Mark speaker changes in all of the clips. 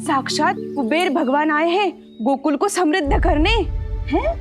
Speaker 1: साक्षात कुबेर भगवान आए हैं गोकुल को समृद्ध करने। हैं?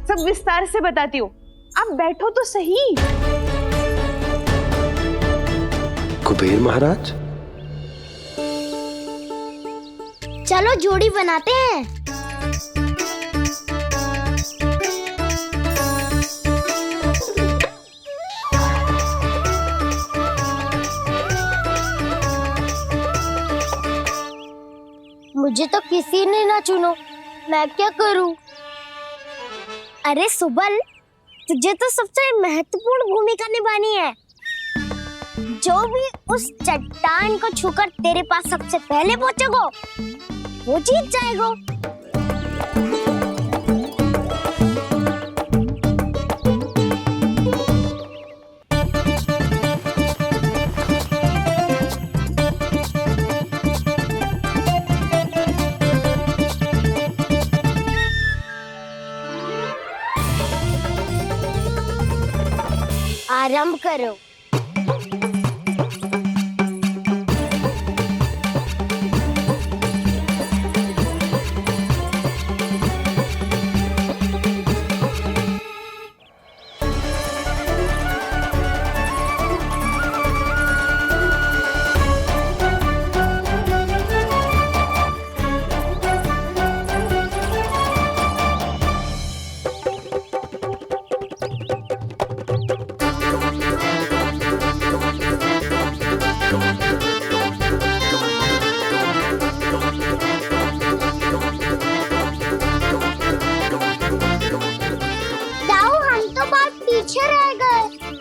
Speaker 1: सब विस्तार से बताती हूँ, आप बैठो तो सही।
Speaker 2: कुबेर महाराज,
Speaker 3: चलो जोड़ी बनाते हैं। मुझे तो किसी ने ना चुनो, मैं क्या करूं? अरे सुबल, तुझे तो सबसे महत्वपूर्ण भूमिका निभानी है। जो भी उस चट्टान को छूकर तेरे पास सबसे पहले पहुंचेगा वो जीत जाएगा। आरंभ करो।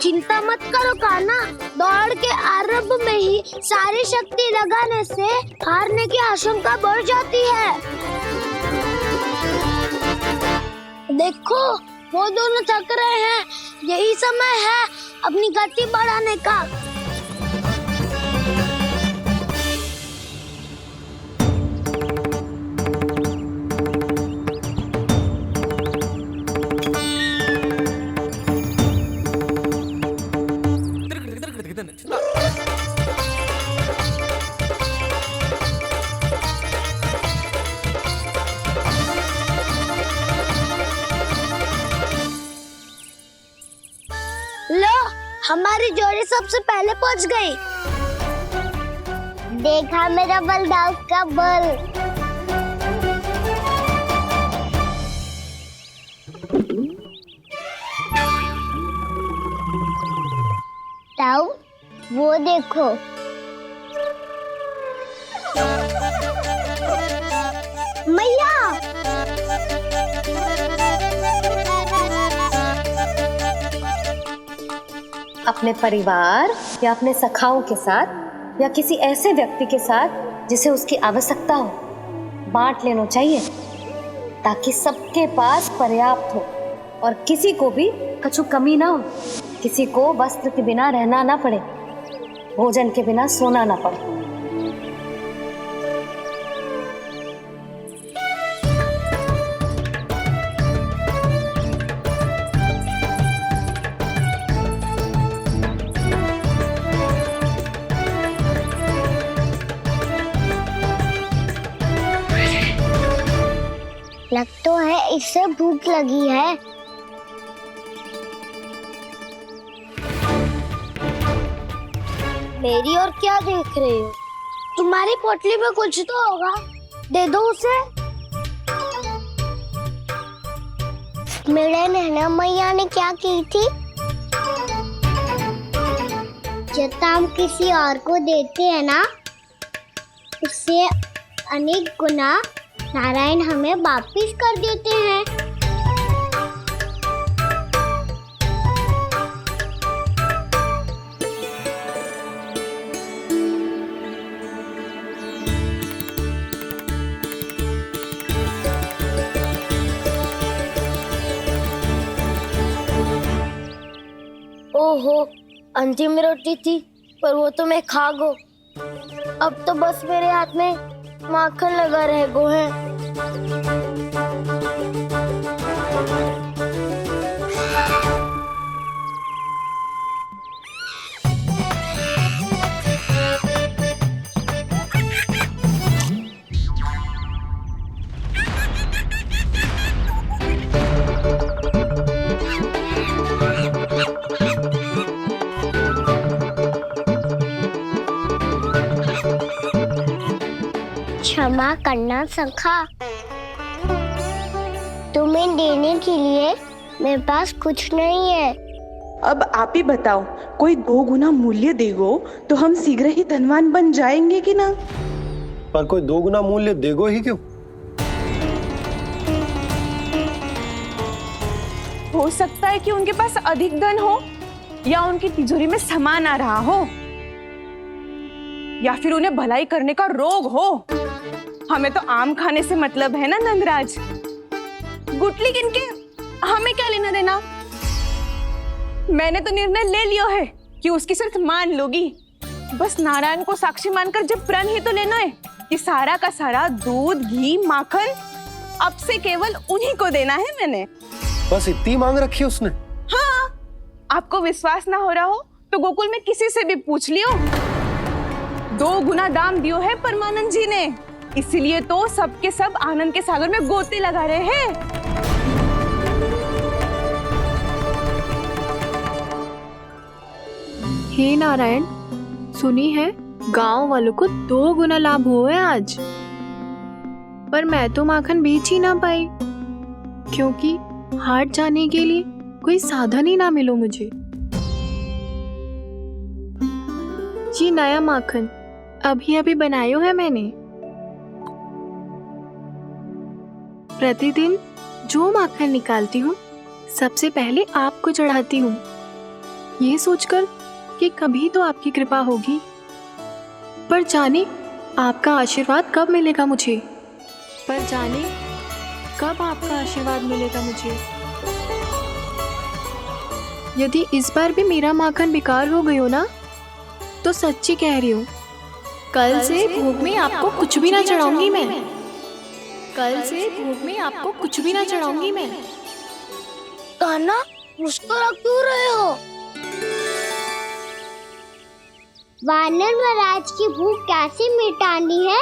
Speaker 3: चिंता मत करो कान्हा, दौड़ के आरंभ में ही सारी शक्ति लगाने से हारने की आशंका बढ़ जाती है। देखो वो दोनों थक रहे हैं, यही समय है अपनी गति बढ़ाने का। लो, हमारी जोड़ी सबसे पहले पहुंच गई। देखा मेरा बलदाव का बल। ताऊ, वो देखो। मैया,
Speaker 4: अपने परिवार या अपने सखाओं के साथ या किसी ऐसे व्यक्ति के साथ जिसे उसकी आवश्यकता हो, बांट लेना चाहिए ताकि सबके पास पर्याप्त हो और किसी को भी कछु कमी ना हो, किसी को वस्त्र के बिना रहना ना पड़े, भोजन के बिना सोना ना पड़े।
Speaker 3: लग तो है इससे भूख लगी है। मेरी और क्या देख रहे हो? तुम्हारी पोटली में कुछ तो होगा, दे दो उसे। मेरे नैना मैया ने क्या की थी? जब हम किसी और को देते हैं ना, उससे अनेक गुना नारायण हमें वापिस कर देते हैं। ओहो, अंतिम रोटी थी, पर वो तो मैं खा गो। अब तो बस मेरे हाथ में माखन लगा रह गो है। क्षमा करना सखा। तुम्हें देने के लिए मेरे पास कुछ नहीं है।
Speaker 1: अब आप ही बताओ, कोई 2 गुना मूल्य देगो तो हम शीघ्र ही धनवान बन जाएंगे कि ना?
Speaker 2: पर कोई 2 गुना मूल्य देगो ही क्यों?
Speaker 1: हो सकता है कि उनके पास अधिक धन हो, या उनकी तिजोरी में सामान आ रहा हो, या फिर उन्हें भलाई करने का रोग हो। हमें तो आम खाने से मतलब है ना नंदराज। गुटली किनके, हमें क्या लेना देना। मैंने तो निर्णय ले लिया है कि उसकी सिर्फ मान लोगी। बस नारायण को साक्षी मानकर जब प्रण ही तो लेना है कि सारा का सारा दूध, घी, माखन अब से केवल उन्हीं को देना है मैंने।
Speaker 2: बस इतनी मांग रखी उसने?
Speaker 1: हाँ, आपको विश्वास ना हो रहा हो तो गोकुल में किसी से भी पूछ लियो। 2 गुना दाम दियो है परमानंद जी ने, इसलिए तो सबके सब आनंद के सागर में गोते लगा रहे हैं।
Speaker 5: हे नारायण, सुनी है गांव वालों को 2 गुना लाभ हुआ है आज। पर मैं तो माखन बेच ही ना पाई, क्योंकि हाट जाने के लिए कोई साधन ही ना मिलो मुझे। ये नया माखन अभी अभी बनायो है मैंने। प्रतिदिन जो माखन निकालती हूँ सबसे पहले आपको चढ़ाती हूँ, ये सोचकर कि कभी तो आपकी कृपा होगी। पर जाने आपका आशीर्वाद कब मिलेगा मुझे, पर जाने कब आपका आशीर्वाद मिलेगा मुझे। यदि इस बार भी मेरा माखन बेकार हो गई हो ना, तो सच्ची कह रही हूँ, कल से भोग में आपको कुछ भी ना चढ़ाऊंगी मैं। कल से भोग में आपको कुछ भी ना चढ़ाऊंगी मैं।
Speaker 3: कान्हा, मुस्कुरा क्यों रहे हो? वानर महाराज की भूख कैसे मिटानी है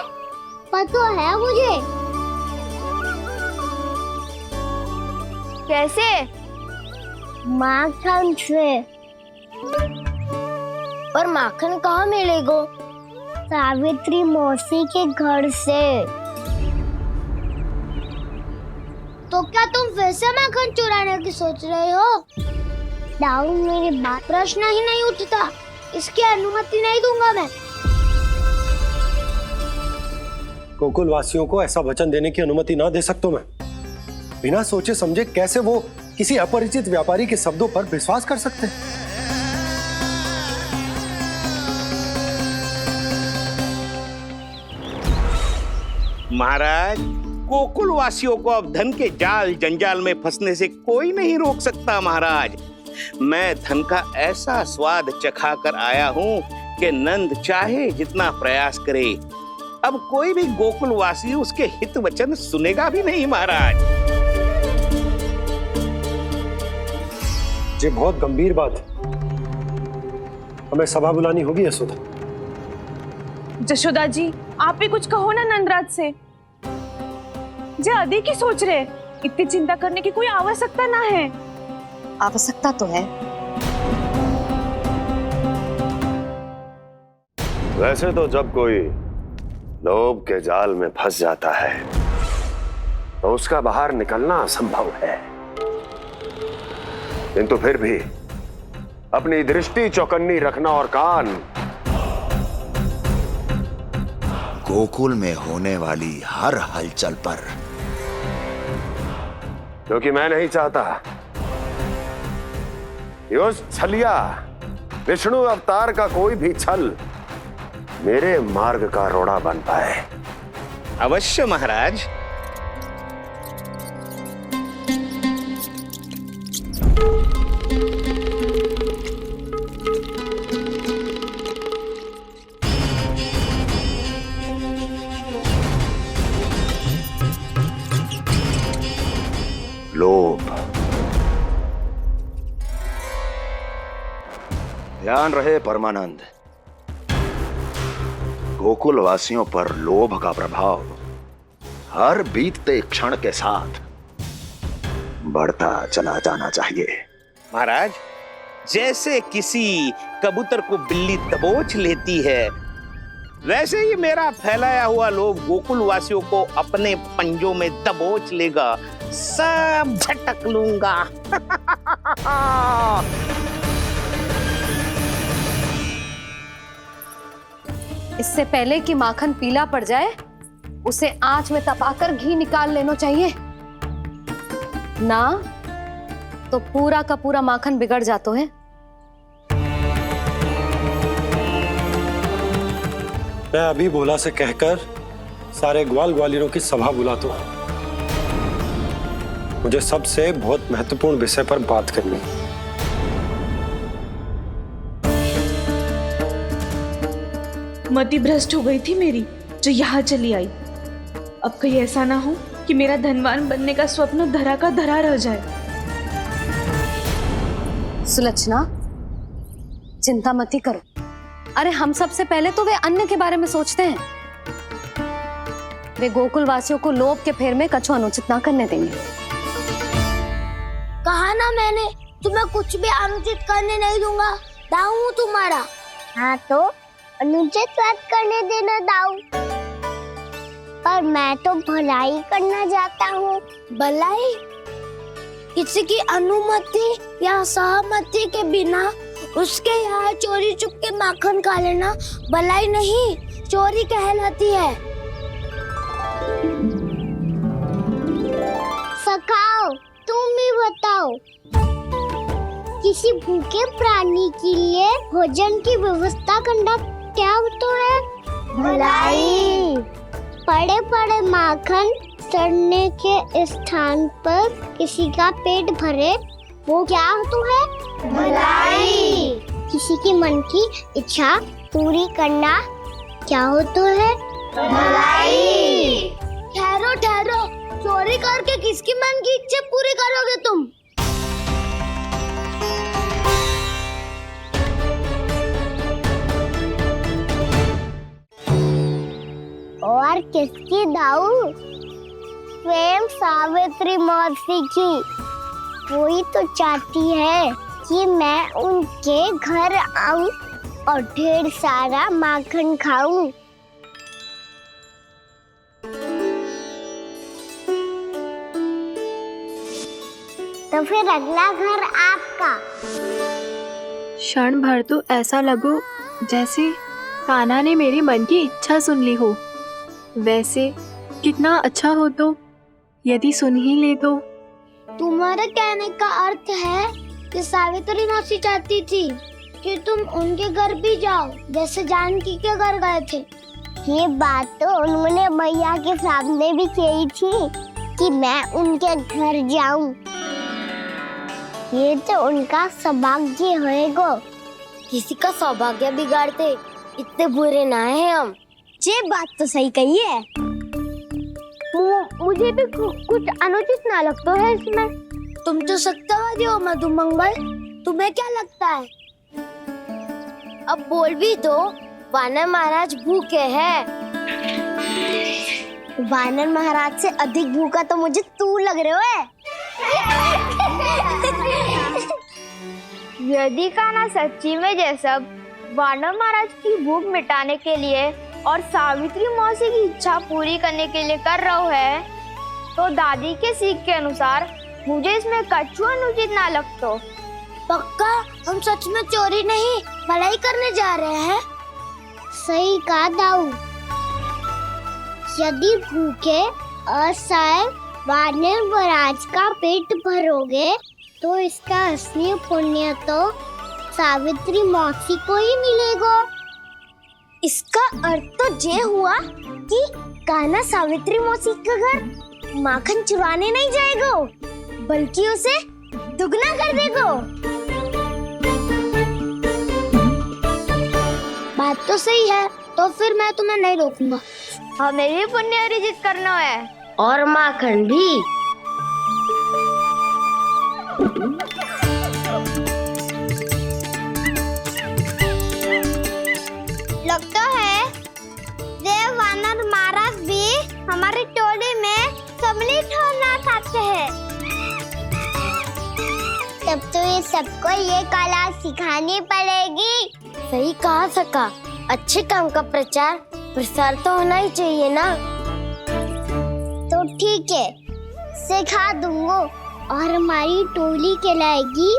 Speaker 3: पता है मुझे। कैसे? माखन से। पर माखन कहाँ मिलेगा? सावित्री मौसी के घर से। तो क्या तुम फिर से माखन चुराने की सोच रहे हो? दाऊ, मेरी बात प्रश्न ही नहीं उठता, इसकी अनुमति नहीं दूंगा मैं।
Speaker 2: गोकुल वासियों को ऐसा वचन देने की अनुमति ना दे सकता मैं। बिना सोचे समझे कैसे वो किसी अपरिचित व्यापारी के शब्दों पर विश्वास कर सकते हैं?
Speaker 6: महाराज, गोकुल वासियों को अब धन के जाल जंजाल में फंसने से कोई नहीं रोक सकता। महाराज, मैं धन का ऐसा स्वाद चखा कर आया हूँ कि नंद चाहे जितना प्रयास करे, अब कोई भी गोकुल वासी उसके हित वचन सुनेगा भी नहीं। महाराज,
Speaker 2: ये बहुत गंभीर बात है, हमें सभा बुलानी होगी यशोदा।
Speaker 1: जशोदा जी, आप भी कुछ कहो ना नंदराज से। जे अधिक ही सोच रहे, इतनी चिंता करने की कोई आवश्यकता ना है।
Speaker 4: आवश्यकता तो है।
Speaker 2: वैसे तो जब कोई लोभ के जाल में फंस जाता है तो उसका बाहर निकलना असंभव है, किंतु फिर भी अपनी दृष्टि चौकन्नी रखना और कान
Speaker 7: गोकुल में होने वाली हर हलचल पर,
Speaker 2: क्योंकि मैं नहीं चाहता कि उस छलिया विष्णु अवतार का कोई भी छल मेरे मार्ग का रोड़ा बन पाए।
Speaker 6: अवश्य महाराज।
Speaker 7: लोभ। ध्यान रहे परमानंद, गोकुल वासियों पर लोभ का प्रभाव हर बीतते क्षण के साथ बढ़ता चला जाना चाहिए।
Speaker 6: महाराज, जैसे किसी कबूतर को बिल्ली दबोच लेती है, वैसे ही मेरा फैलाया हुआ लोभ गोकुल वासियों को अपने पंजों में दबोच लेगा, सब झटक लूंगा।
Speaker 4: इससे पहले कि माखन पीला पड़ जाए, उसे आंच में तपाकर घी निकाल लेना चाहिए ना, तो पूरा का पूरा माखन बिगड़ जाता है।
Speaker 2: मैं अभी बोला से कहकर सारे ग्वाल ग्वालियरों की सभा बुलाता हूं। मुझे सबसे बहुत महत्वपूर्ण विषय पर बात करनी है।
Speaker 1: मति भ्रष्ट हो गई थी मेरी, जो यहाँ चली आई। अब कहीं ऐसा ना हो कि मेरा धनवान बनने का स्वप्न धरा का धरा रह जाए।
Speaker 4: सुलक्षणा, चिंता मत ही करो। अरे हम सबसे पहले तो वे अन्य के बारे में सोचते हैं। वे गोकुल वासियों को लोभ के फेर में कछु अनुचित ना करने देंगे।
Speaker 3: कहा ना मैंने, तुम्हें कुछ भी अनुचित करने नहीं दूंगा। दाऊ हूँ तुम्हारा। हाँ तो अनुचित बात करने देना दाऊ। पर मैं तो भलाई करना चाहता हूँ। भलाई? किसी की अनुमति या सहमति के बिना उसके यहाँ चोरी चुप के माखन खा लेना भलाई नहीं, चोरी कहलाती है। सखाओ, तुम ही बताओ, किसी भूखे प्राणी के लिए भोजन की व्यवस्था करना क्या होता है? भलाई। पड़े पड़े माखन सड़ने के स्थान पर किसी का पेट भरे, वो क्या होता है? भलाई। किसी की मन की इच्छा पूरी करना क्या होता है? भलाई। ठहरो ठहरो, चोरी करके किसकी मन की इच्छा पूरी करोगे तुम? और किसकी दाऊ? स्वयं सावित्री मौसी की। वही तो चाहती है कि मैं उनके घर आऊं और ढेर सारा माखन खाऊं। तो फिर अगला घर आपका।
Speaker 5: क्षण भर तो ऐसा लगो जैसे कान्हा ने मेरे मन की इच्छा सुन ली हो। वैसे कितना अच्छा हो तो यदि सुन ही ले तो।
Speaker 3: तुम्हारे कहने का अर्थ है कि सावित्री मौसी चाहती थी कि तुम उनके घर भी जाओ, जैसे जानकी के घर गए थे। ये बात तो उन्होंने मैया के सामने भी कही थी कि मैं उनके घर जाऊं। ये तो उनका सौभाग्य होएगा। किसी का सौभाग्य बिगाड़ते इतने बुरे ना है हम। ये बात तो सही कही है। मुझे भी कुछ अनुचित ना लगता है इसमें। तुम तो सत्यवादी हो मधुमंगल, तुम्हें क्या लगता है? अब बोल भी दो, वानर महाराज भूखे हैं। वानर महाराज से अधिक भूखा तो मुझे तू लग रहे हो।
Speaker 8: यदि कान्हा सच्ची में जैसा वानर महाराज की भूख मिटाने के लिए और सावित्री मौसी की इच्छा पूरी करने के लिए कर रहा है, तो दादी के सीख के अनुसार मुझे इसमें कछु अनुचित ना लगता।
Speaker 3: पक्का हम सच में चोरी नहीं भलाई करने जा रहे हैं। सही कहा दाऊ। यदि भूखे असहाय वानर महाराज का पेट भरोगे तो इसका असली पुण्य तो सावित्री मौसी को ही मिलेगा। इसका अर्थ तो ये हुआ कि कान्हा सावित्री मौसी के घर माखन चुराने नहीं जाएगा, बल्कि उसे दुगना कर देगा। बात तो सही है, तो फिर मैं तुम्हें नहीं रोकूंगा।
Speaker 8: हमें भी पुण्य अर्जित करना है
Speaker 3: और माखन भी। लगता है देव वानर महाराज भी हमारी टोली में सम्मिलित होना चाहते हैं। तब तो ये सबको ये कला सिखानी पड़ेगी। सही कहा सका। अच्छे काम का प्रचार प्रसार तो होना ही चाहिए ना। तो ठीक है, सिखा दूंगा और हमारी टोली कहलाएगी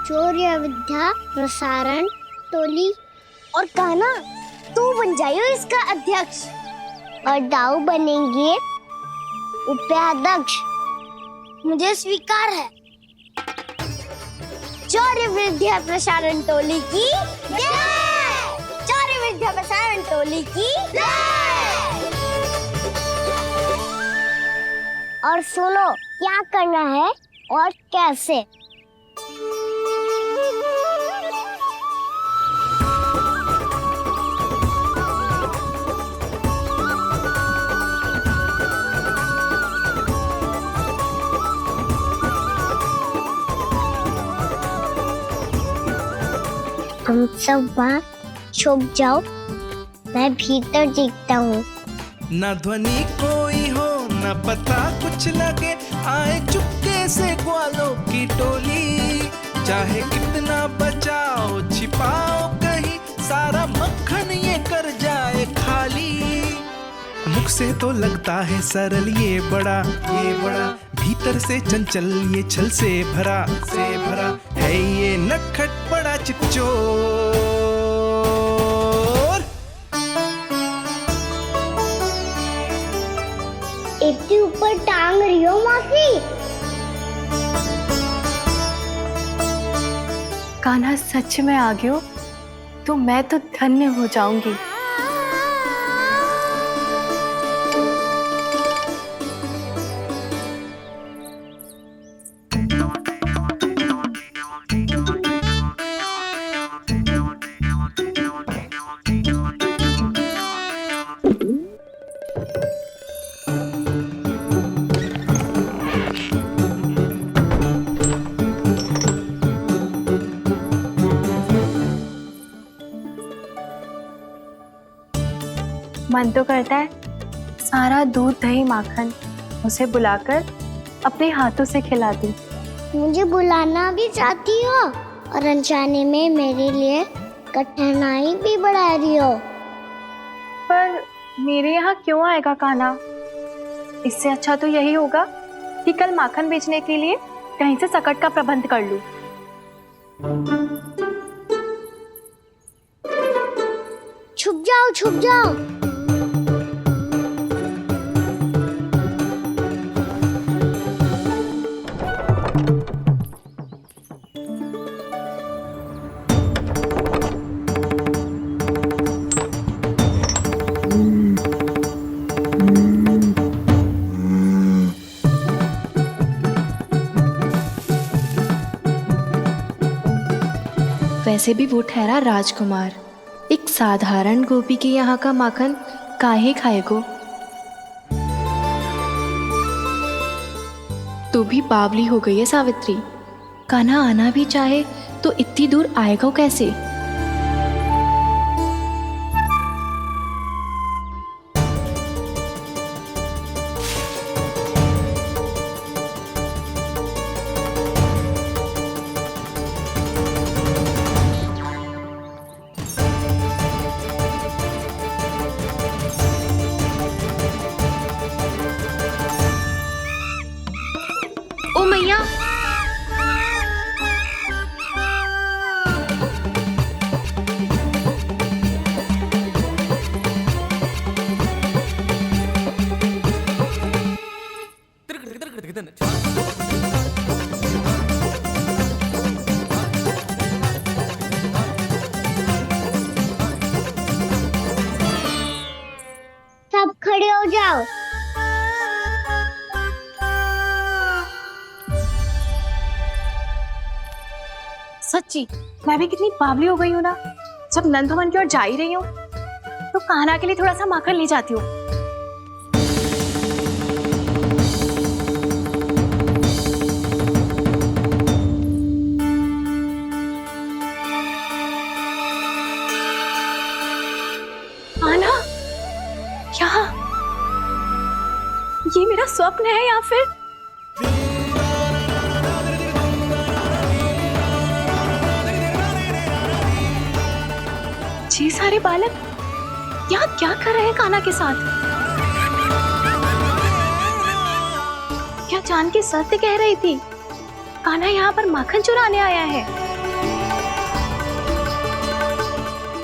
Speaker 3: शौर्य विद्या प्रसारण टोली। और कान्हा तू बन जाइयो इसका अध्यक्ष और दाऊ बनेंगे उपाध्यक्ष। मुझे स्वीकार है। शौर्य विद्या प्रसारण टोली की जय! शौर्य विद्या प्रसारण टोली की जय! और सुनो क्या करना है और कैसे। तुम सब वहाँ छुप जाओ, मैं भीतर देखता हूँ।
Speaker 9: न ध्वनि कोई हो न पता कुछ लगे, आए चुपके से ग्वालों की टोली। चाहे कितना बचाओ छिपाओ कहीं, सारा मक्खन ये कर जाए खाली। मुख से तो लगता है सरल ये बड़ा भीतर से चंचल ये छल से भरा है ये नटखट बड़ा चिच्चोर।
Speaker 3: इतनी ऊपर टांग रही हो मासी।
Speaker 5: कान्हा सच में आ गए हो तो मैं तो धन्य हो जाऊंगी। मन तो करता है सारा दूध दही माखन उसे बुलाकर अपने हाथों से खिला दूं।
Speaker 3: मुझे बुलाना भी चाहती हो और अनजाने में मेरे लिए कठिनाई भी बढ़ा रही हो।
Speaker 5: पर मेरे यहाँ क्यों आएगा कान्हा? इससे अच्छा तो यही होगा कि कल माखन बेचने के लिए कहीं से सकट का प्रबंध कर लूं।
Speaker 3: छुप जाओ छुप जाओ।
Speaker 5: वैसे भी वो ठहरा राजकुमार, एक साधारण गोपी के यहाँ का माखन काहे खाएगो। तो भी बावली हो गई है सावित्री। कान्हा आना भी चाहे तो इतनी दूर आएगा कैसे? ओ मैया,
Speaker 3: सब खड़े हो जाओ।
Speaker 5: सच्ची मैं भी कितनी बावली हो गई हूँ ना। जब नंद भवन की ओर जा ही रही हूँ तो कान्हा के लिए थोड़ा सा माखन ले जाती हूँ। कान्हा, क्या ये मेरा स्वप्न है या फिर? ये सारे बालक क्या क्या कर रहे हैं कान्हा के साथ? क्या जानकी सत्य कह रही थी? कान्हा यहाँ पर माखन चुराने आया है।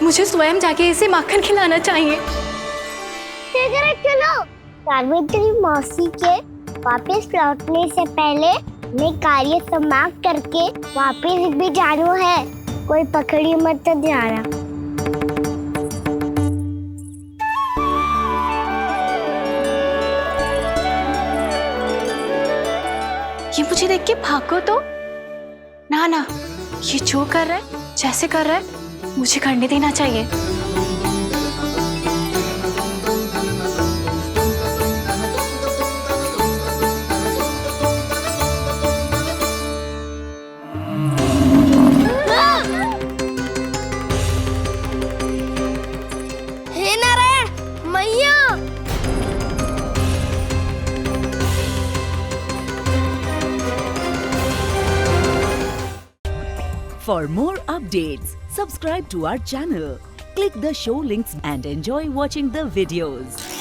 Speaker 5: मुझे स्वयं जाके इसे माखन खिलाना चाहिए।
Speaker 3: चलो सावित्री मौसी के वापस लौटने से पहले मैं कार्य समाप्त करके वापस भी जाना है। कोई पकड़ी मत जाना।
Speaker 5: ये मुझे देख के भागो तो ना ना, ये जो कर रहा है, जैसे कर रहा है, मुझे करने देना चाहिए।
Speaker 3: हे नारायण मैया।
Speaker 10: For more updates, subscribe to our channel, click the show links and enjoy watching the videos.